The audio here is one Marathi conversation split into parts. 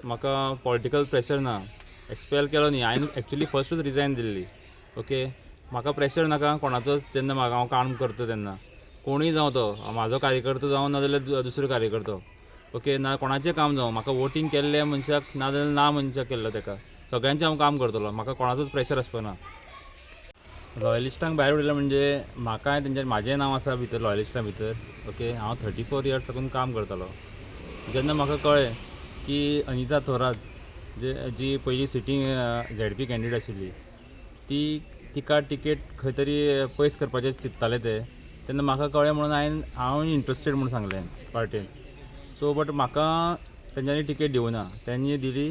म्हाका पॉलिटिकल प्रेशर ना. एक्सपेल केलो न्ही, हांवें एक्चुली फस्टूच रिजायन दिल्ली. ओके, म्हाका प्रेशर नाका कोणाचोच. जेन्ना म्हाका हांव काम करता तेन्ना कोणूय जावं तो, म्हाजो कार्यकर्तो जावं नाजाल्यार दुसरो कार्यकर्तो. ओके, ना कोणाचें काम जावं, म्हाका वोटींग केल्ल्या मनशाक नाजाल्यार ना मनशाक केल्लो ताका सगळ्यांचें हांव काम करतलो. म्हाका कोणाचोच प्रेशर आसपाना. लॉयलिस्टांक भायर उडयलें म्हणजे म्हाकाय तेंचें म्हाजें नांव आसा भितर लॉयलिस्टां भितर. ओके, हांव 34 इयर्स साकून काम करतालो. जेन्ना म्हाका कळ्ळें की अनिता थोरात जी पयलीं सिटींग ZP कॅन्डिडेट आशिल्ली, तिका टिकेट खंय तरी पयस करपाचें चिंत्ताले ते, तेन्ना म्हाका कळ्ळें म्हणून हांव इंट्रस्टेड म्हणून सांगलें पार्टेन. सो बट म्हाका तेंच्यांनी टिकेट दिवना. त्यांनी दिली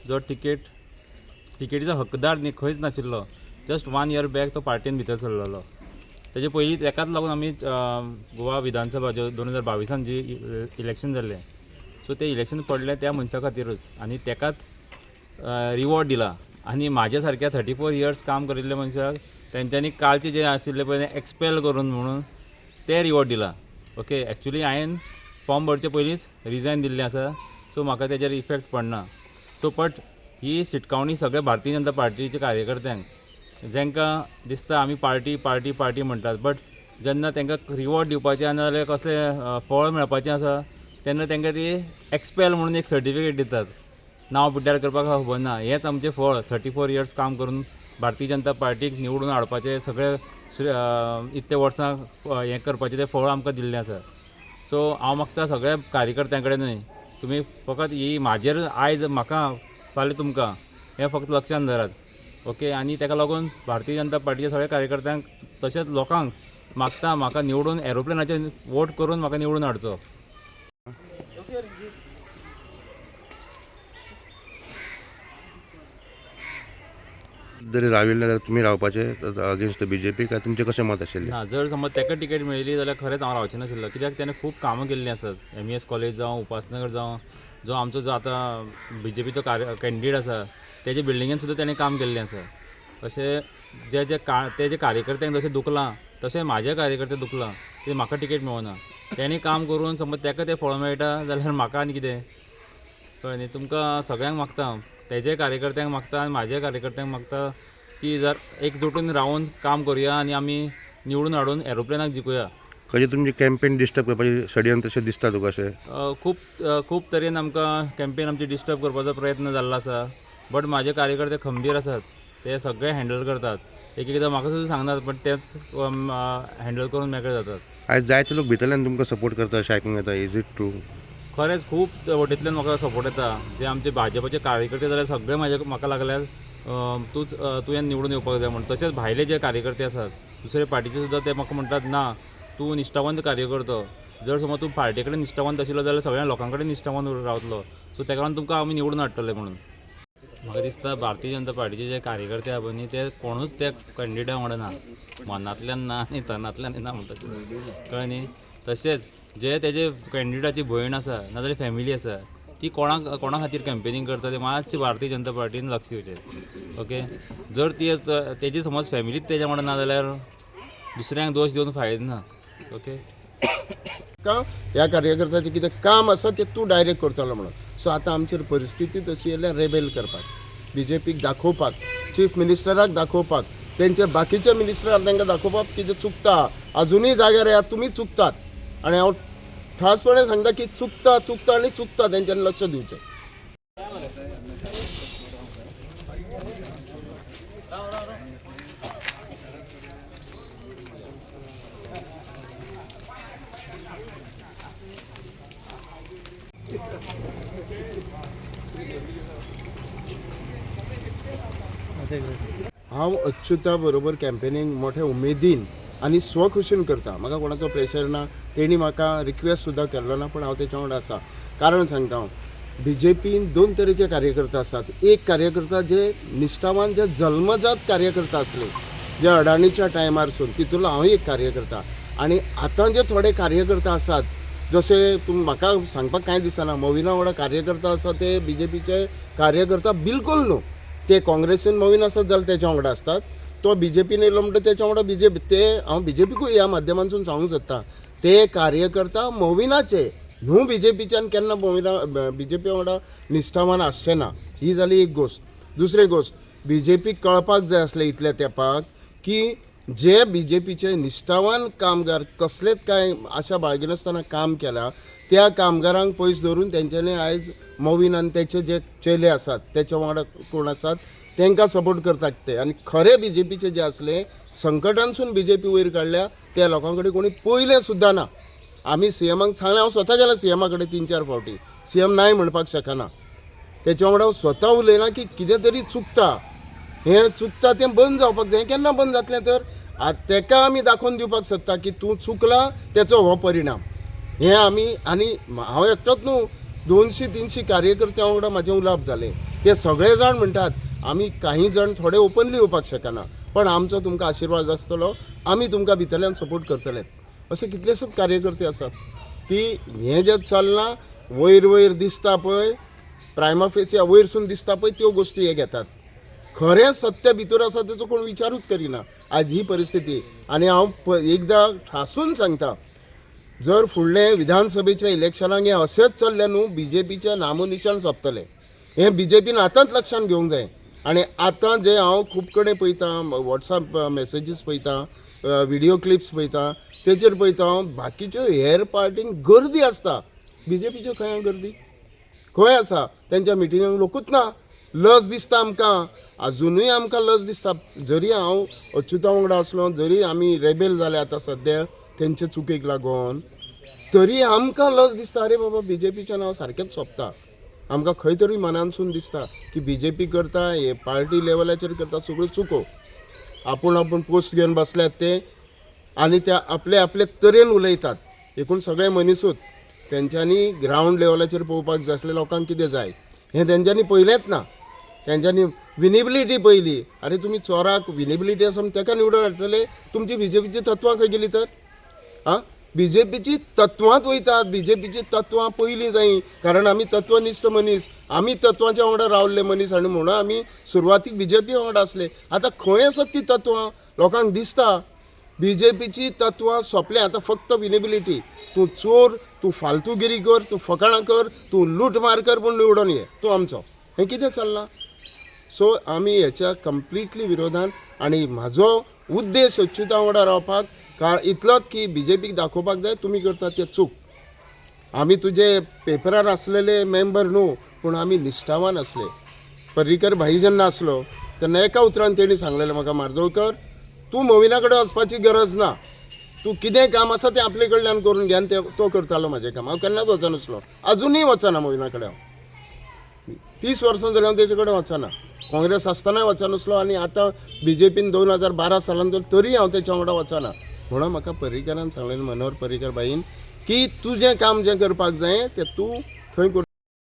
जो टिकेटीचो हकदार न्ही खंयच नाशिल्लो. जस्ट 1 इयर बॅक तो पार्टेन भितर सरलेलो. तेजे पयलीं तेकाच लागून आमी गोवा विधानसभा 2022 जी इलेक्शन जाल्लें, सो ते इलेक्शन पडलें त्या मनशा खातीरूच आनी तेकाच रिवॉर्ड दिला. आनी म्हाज्या सारक्या 34 इयर्स काम करिल्ल्या मनशाक तेंच्यांनी कालचे जे आशिल्ले पळय एक्सपेल करून म्हणून ते रिवॉर्ड दिला. ओके, एक्चुली हांवें फॉर्म भरचे पयलींच रिजायन दिल्लें आसा, सो म्हाका तेजेर इफेक्ट पडना. सो बट ही शिटकावणी सगळ्या भारतीय जनता पार्टीच्या कार्यकर्त्यांक, जांकां दिसता आमी पार्टी पार्टी पार्टी म्हणटात, बट जेन्ना तांकां रिवॉर्ड दिवपाचें नाजाल्यार कसलें फळ मेळपाचें आसा तेन्ना तांकां ती एक्सपेल म्हणून एक सर्टिफिकेट दितात. नांव पिड्ड्यार करपाक खबर ना. हेंच आमचें फळ. 34 इयर्स काम करून भारतीय जनता पार्टीक निवडून हाडपाचें सगळे इतले वर्सां हें करपाचें तें फळ आमकां दिल्लें आसा. सो हांव मागता सगळ्या कार्यकर्त्यां कडेनूय, तुमी फकत ही म्हाजेर आयज म्हाका फाल्यां तुमकां हें फक्त लक्षांत धरात. ओके, आनी ताका लागून भारतीय जनता पार्टीच्या सगळ्या कार्यकर्त्यांक तशेंच लोकांक मागता म्हाका निवडून एरोप्लेनाचेर वोट करून म्हाका निवडून हाडचो. जरी राविल्ले जाल्यार तुमी रावपाचें अगेन्स्ट BJP काय तुमचें कशें मत आशिल्लें? ना, जर समज ताका टिकेट मेळिल्ली जाल्यार खरेंच हांव रावचें नाशिल्लो. कित्याक ताणें खूब कामां केल्लीं आसात. MES कॉलेज जावं, उपासनगर जावं, जो आमचो जो आतां BJPचो कॅन्डिडेट आसा तेजे बिल्डिंगेन सुद्दां ताणें काम केल्लें आसा. अशें जे कार्यकर्त्यांक जशें दुखलां तशें म्हाजे कार्यकर्ते दुखलां की म्हाका टिकेट मेळना. तेणी काम करून समज ताका तें फळ मेळटा जाल्यार म्हाका आनी कितें. कळ्ळें न्ही. तुमकां सगळ्यांक मागता, तेजे कार्यकर्त्यांक मागता आनी म्हाज्या कार्यकर्त्यांक मागता की जर एकजुटून रावन काम करुया आनी आमी निवडून हाडून एरोप्लेनाक जिखुया. खंयची तुमची कॅम्पेन डिस्टर्ब करपाची षडयंत्र अशें दिसता तुका अशें? खूब तरेन आमकां कॅम्पेन आमची डिस्टर्ब करपाचो प्रयत्न जाल्लो आसा. बट म्हाजे कार्यकर्ते खंबीर आसात, ते सगळे हँडल करतात. एकदां म्हाका सुद्दां सांगनात बट तेच हँडल करून मेकळे जातात. आयज जायते लोक भितरल्यान तुमकां सपोर्ट करता अशें आयकूंक येता. Is it true? खरेंच खूब वटेंतल्यान म्हाका सपोर्ट येता. जे आमचे भाजपाचे कार्यकर्ते जाल्यार सगळे म्हाका लागल्यात तुवें निवडून येवपाक जाय म्हणून. तशेंच भायले जे कार्यकर्ते आसात दुसरे पार्टीचे सुद्दां ते म्हाका म्हणटात ना तूं निश्ठावंत कार्यकर्तो. जर समज तूं पार्टी कडेन निश्ठावंत आशिल्लो जाल्यार सगळ्या लोकां कडेन निश्ठावंत रावतलो. सो ताका लागून तुमकां आमी निवडून हाडटले म्हणून. म्हाका दिसता भारतीय जनता पार्टीचे जे कार्यकर्ते आहा पळय न्ही ते कोणूच त्या कॅन्डिडेटा वांगडा ना. मनांतल्यान ना आनी तनांतल्यान ना म्हणटा. कळ्ळें न्ही. तशेंच जे तेजे कॅन्डिडेटाची भयण आसा नाजाल्यार फॅमिली आसा ती कोणा खातीर कॅम्पेनींग करता ते मातशें भारतीय जनता पार्टीन लक्ष दिवचें. ओके, जर तेजी समज फॅमिलीच तेज्या वांगडा ना जाल्यार दुसऱ्यांक दोश दिवन फायदो ना. ओके, ह्या कार्यकर्त्याचें कितें काम आसा तें तूं डायरेक्ट करतलो म्हणून. सो आतां आमचेर परिस्थिती तशी येयल्या रेबेल करपाक, BJPक दाखोवपाक, चीफ मिनिस्टराक दाखोवपाक, तेंचे बाकीच्या मिनिस्टराक तांकां दाखोवपाक कितें चुकता. अजुनूय जाग्यार येयात, तुमी चुकतात. आनी हांव ठासपणे सांगता की चुकता आनी चुकता तेंच्यांनी लक्ष दिवचें. हांव अच्युता बरोबर कॅम्पेनींग मोठ्या उमेदीन आनी स्वखुशीन करता. म्हाका कोणाचो प्रेशर ना. तेणी म्हाका रिक्वेस्ट सुद्दां केल्लो ना, पण हांव तेच्या वांगडा आसा. कारण सांगता हांव, BJPन 2 तरेचे कार्यकर्ता आसात. एक कार्यकर्ता जे निश्ठावान जे जल्मजात कार्यकर्ता आसले, जे अडाणीच्या टायमारसून, तितूंतलो हांव एक कार्यकर्ता. आनी आतां जे थोडे कार्यकर्ता आसात, जशे म्हाका सांगपाक कांय दिसना, मोविना वांगडा कार्यकर्ता आसा ते BJPचे कार्यकर्ता बिलकुल न्हू. ते काँग्रेसीन मोवीन आसत जाल्यार तेच्या वांगडा असतात. तो BJPन येयलो म्हणटा तेच्या वांगडा BJP. ते हांव BJPकूय ह्या माध्यमांतसून सांगूंक सोदता, ते कार्यकर्ता मोविनाचे न्हू BJPच्यान केन्ना BJP वांगडा निश्ठावान आसचें ना, ही जाली एक गोश्ट. दुसरी गोश्ट, BJP कळपाक जाय आसलें इतल्या तेंपाक की जे BJPचे निश्ठावान कामगार कसलेच काय आशा बाळगिनासतना काम केलां त्या कामगारांक पयस धरून तेंच्यांनी आयज मोविन आनी तेचे जे चेले आसात तेच्या वांगडा कोण आसात तांकां सपोर्ट करतात ते. आनी खरे BJPचे जे आसले संकटांसून BJP वयर काडल्या त्या लोकां कडेन कोणी पयले सुद्दां ना. आमी CMाक सांगलें, हांव स्वता गेला CMा कडेन 3-4 फावटी. CM नाय म्हणपाक शकना. तेच्या वांगडा हांव स्वता उलयलां की कितें तरी चुकता, हें चुकता तें बंद जावपाक जाय. केन्ना बंद जातलें तर तेका आमी दाखोवन दिवपाक सोदता की तूं चुकला तेचो हो परिणाम. हें आमी आनी हांव एकटोच न्हू 200-300 कार्यकर्त्यां वांगडा म्हाजें उलोवप जालें. ते सगळे जाण म्हणटात आमी काही जाण थोडे ओपनली येवपाक शकना पण आमचो तुमकां आशिर्वाद आसतलो, आमी तुमकां भितरल्यान सपोर्ट करतले. अशे कितलेशेच कार्यकर्ते आसात की हें जें चल्लां वयर दिसता पळय, प्रायमा फेसिया वयरसून दिसता पळय त्यो गोश्टी हे घेतात. खरें सत्य भितर आसा तेचो कोण विचारूच करिना आज ही परिस्थिती. आनी हांव एकदां ठासून सांगता, जर फुडले विधानसभेच्या इलेक्शनाक हें अशेंच चल्लें न्हू BJPचें नामोनिशान सोंपतलें. हें BJPन आतांच लक्षान घेवंक जाय. आनी आतां जे हांव खूब कडेन पळयतां, वॉट्सॅप मॅसेजीस पळयतां, व्हिडिओ क्लिप्स पळयतां, तेचेर पळयता हांव बाकीच्यो हेर पार्टींक गर्दी आसता. BJPच्यो खंय गर्दी खंय आसा? तेंच्या मिटिंगांक लोकूच ना. लज दिसता आमकां, अजुनूय आमकां लज दिसता. जरी हांव अच्युता वांगडा आसलो, जरी आमी रेबेल जाले आतां सद्या तेंचे चुकेक लागून, तरी आमकां लज दिसता अरे बाबा BJPचें नांव सारकेंच सोंपता. आमकां खंय तरी मनानसून दिसता की BJP करता, हे पार्टी लेवलाचेर करता सगळ्यो चुको. आपूण पोस्ट घेवन बसल्यात ते आनी ते आपले तरेन उलयतात. एकूण सगळे मनीसूच तेंच्यांनी ग्रावंड लेवलाचेर पळोवपाक जाय आसलें लोकांक कितें जाय हें तेंच्यांनी पळयलेंच ना. तेंच्यांनी विनेबिलिटी पळयली. अरे तुमी चोराक विनेबिलिटी आसा म्हूण तेका निवडून हाडटले, तुमची BJPची तत्वां खंय गेली तर? BJPची तत्वांत वयतात. BJPची तत्वां पयलीं जायी, कारण आमी तत्वनिश्ठ मनीस, आमी तत्वांच्या वांगडा रावल्ले मनीस आनी म्हणून आमी सुरवातीक BJP वांगडा आसले. आतां खंय आसात ती तत्वां लोकांक दिसता. BJPची तत्वां सोंपल्या. आतां फक्त विनेबिलिटी. तूं चोर, तूं फालतूगिरी कर, तूं फकाणां कर, तूं लूटमार कर पूण निवडून ये, तूं आमचो. हें कितें चल्लां? सो आमी हेच्या कंप्लिटली विरोधान. आनी म्हाजो उद्देश अच्युता वांगडा रावपाक इतलोच की BJPक दाखोवपाक जाय तुमी करतात तें चूक. आमी तुजे पेपरार आसलेले मेंबर न्हू पूण आमी निश्ठावान आसले. पर्रीकर भाई जेन्ना आसलो तेन्ना एका उतरान तेणी सांगलेलें म्हाका, मार्दोळकर तूं मोविना कडेन वचपाची गरज ना, तूं कितें काम आसा तें आपले कडल्यान करून घे. आनी तो करतालो म्हजें काम. हांव केन्नाच वचनासलो, अजुनूय वचना मोविना कडेन. हांव 30 वर्सां जालीं हांव तेजे कडेन वचना. काँग्रेस आसतनाय वचनासलो आनी आतां BJPन 2012 सालान तरी हांव तेच्या वांगडा वचना. म्हणून म्हाका पर्रीकरान सांगलेलें, मनोहर पर्रीकर भाईन, की तुजें काम जें करपाक जाय तें तूं थंय कर.